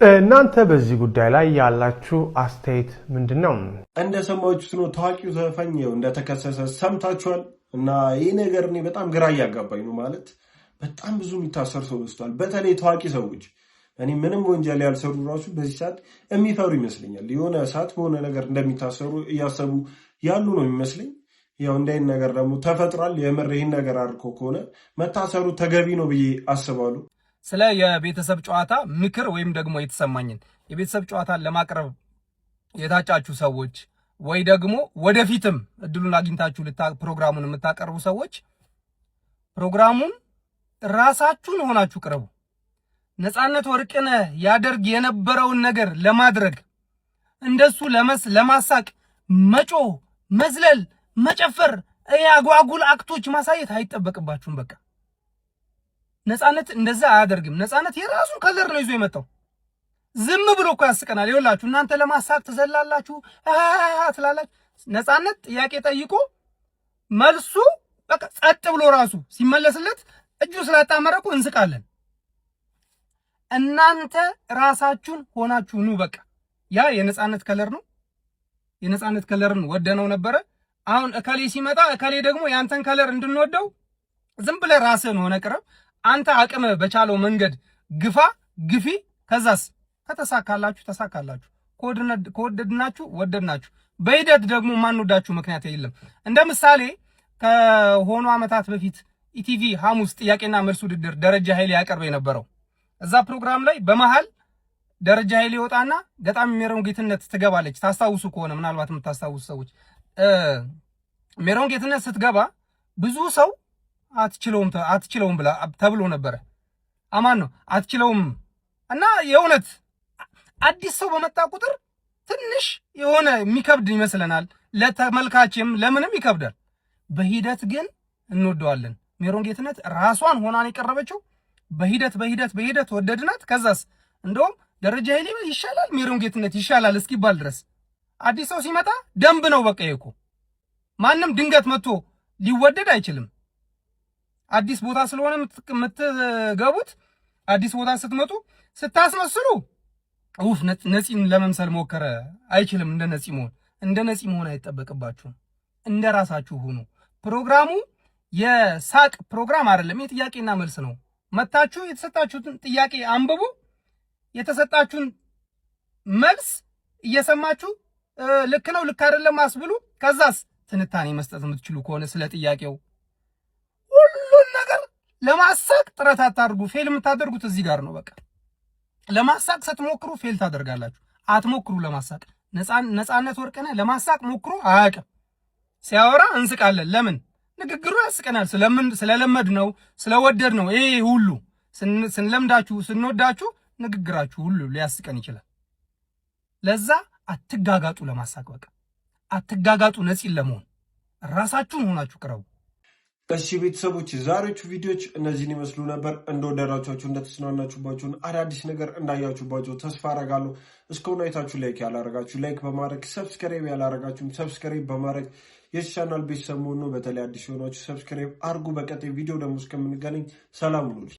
እናንተ በዚህ ጉዳይ ላይ ያላችሁ አስተያየት ምንድን ነው? እንደሰማችሁት ነው ታዋቂው ዘፋኝ እንደተከሰሰ ሰምታችኋል። እና ይህ ነገር እኔ በጣም ግራ እያጋባኝ ነው። ማለት በጣም ብዙ የሚታሰር ሰው በዝቷል። በተለይ ታዋቂ ሰዎች እኔ ምንም ወንጀል ያልሰሩ ራሱ በዚህ ሰዓት የሚፈሩ ይመስለኛል። የሆነ ሰዓት በሆነ ነገር እንደሚታሰሩ እያሰቡ ያሉ ነው የሚመስለኝ። ያው እንዳይን ነገር ደግሞ ተፈጥሯል። የምር ይህን ነገር አድርጎ ከሆነ መታሰሩ ተገቢ ነው ብዬ አስባለሁ። ስለ የቤተሰብ ጨዋታ ምክር ወይም ደግሞ የተሰማኝን የቤተሰብ ጨዋታን ለማቅረብ የታጫችሁ ሰዎች ወይ ደግሞ ወደፊትም እድሉን አግኝታችሁ ፕሮግራሙን የምታቀርቡ ሰዎች ፕሮግራሙን ራሳችሁን ሆናችሁ ቅረቡ። ነፃነት ወርቅነህ ያደርግ የነበረውን ነገር ለማድረግ እንደሱ ለማሳቅ መጮህ፣ መዝለል፣ መጨፈር፣ አጓጉል አክቶች ማሳየት አይጠበቅባችሁም። በቃ ነፃነት እንደዛ አያደርግም። ነፃነት የራሱን ከለር ነው ይዞ የመጣው። ዝም ብሎ እኮ ያስቀናል። ይኸውላችሁ እናንተ ለማሳቅ ትዘላላችሁ ትላላችሁ። ነፃነት ጥያቄ ጠይቆ መልሱ በቃ ጸጥ ብሎ ራሱ ሲመለስለት እጁ ስላጣመረኩ እንስቃለን። እናንተ ራሳችሁን ሆናችሁ ኑ። በቃ ያ የነፃነት ከለር ነው። የነፃነት ከለርን ወደነው ነበረ። አሁን እከሌ ሲመጣ እከሌ ደግሞ ያንተን ከለር እንድንወደው ዝም ብለህ ራስህን ሆነ ቅረብ። አንተ አቅም በቻለው መንገድ ግፋ ግፊ። ከዛስ ከተሳካላችሁ ተሳካላችሁ፣ ከወደድናችሁ ወደድናችሁ። በሂደት ደግሞ ማንወዳችሁ ምክንያት የለም። እንደ ምሳሌ ከሆኑ ዓመታት በፊት ኢቲቪ ሐሙስ ጥያቄና መልስ ውድድር ደረጃ ኃይሌ ያቀርብ የነበረው እዛ ፕሮግራም ላይ በመሃል ደረጃ ኃይሌ ይወጣና ገጣሚ ሜሮን ጌትነት ትገባለች። ታስታውሱ ከሆነ ምናልባት የምታስታውሱ ሰዎች ሜሮን ጌትነት ስትገባ ብዙ ሰው አትችለውም ብላ ተብሎ ነበረ። አማን ነው አትችለውም። እና የእውነት አዲስ ሰው በመጣ ቁጥር ትንሽ የሆነ የሚከብድ ይመስለናል። ለተመልካችም ለምንም ይከብዳል። በሂደት ግን እንወደዋለን። ሜሮን ጌትነት ራሷን ሆናን የቀረበችው በሂደት ወደድናት። ከዛስ እንደውም ደረጃ ኃይሌ ይሻላል ሜሮን ጌትነት ይሻላል እስኪባል ድረስ አዲስ ሰው ሲመጣ ደንብ ነው በቃ ይኮ ማንም ድንገት መጥቶ ሊወደድ አይችልም። አዲስ ቦታ ስለሆነ የምትገቡት አዲስ ቦታ ስትመጡ ስታስመስሉ ነፂን ለመምሰል ሞከረ አይችልም። እንደ ነፂ መሆን አይጠበቅባችሁም። እንደ ራሳችሁ ሁኑ። ፕሮግራሙ የሳቅ ፕሮግራም አይደለም፣ የጥያቄና መልስ ነው። መታችሁ የተሰጣችሁትን ጥያቄ አንብቡ፣ የተሰጣችሁን መልስ እየሰማችሁ ልክ ነው ልክ አይደለም አስብሉ። ከዛስ ትንታኔ መስጠት የምትችሉ ከሆነ ስለ ጥያቄው ሁሉን ነገር ለማሳቅ ጥረት አታድርጉ። ፌል የምታደርጉት እዚህ ጋር ነው። በቃ ለማሳቅ ስትሞክሩ ፌል ታደርጋላችሁ። አትሞክሩ ለማሳቅ። ነፃነት ወርቅነህ ለማሳቅ ሞክሩ አያውቅም። ሲያወራ እንስቃለን። ለምን? ንግግሩ ያስቀናል። ስለለመድ ነው ስለወደድ ነው። ይሄ ሁሉ ስንለምዳችሁ ስንወዳችሁ ንግግራችሁ ሁሉ ሊያስቀን ይችላል። ለዛ አትጋጋጡ። ለማሳቅ በቃ አትጋጋጡ። ነፂን ለመሆን ራሳችሁን ሆናችሁ ቅረቡ። እሺ ቤተሰቦች ዛሬዎቹ ቪዲዮዎች እነዚህን ይመስሉ ነበር። እንደወደዳችኋቸው እንደተስናናችሁባቸው አዳዲስ ነገር እንዳያችሁባቸው ተስፋ አረጋለሁ። እስካሁን አይታችሁ ላይክ ያላረጋችሁ ላይክ በማድረግ ሰብስክራይብ ያላረጋችሁም ሰብስክራይብ በማድረግ የዚህ ቻናል ቤተሰብ መሆን ነው። በተለይ አዲስ የሆናችሁ ሰብስክራይብ አርጉ። በቀጣይ ቪዲዮ ደግሞ እስከምንገናኝ ሰላም ሁኑ።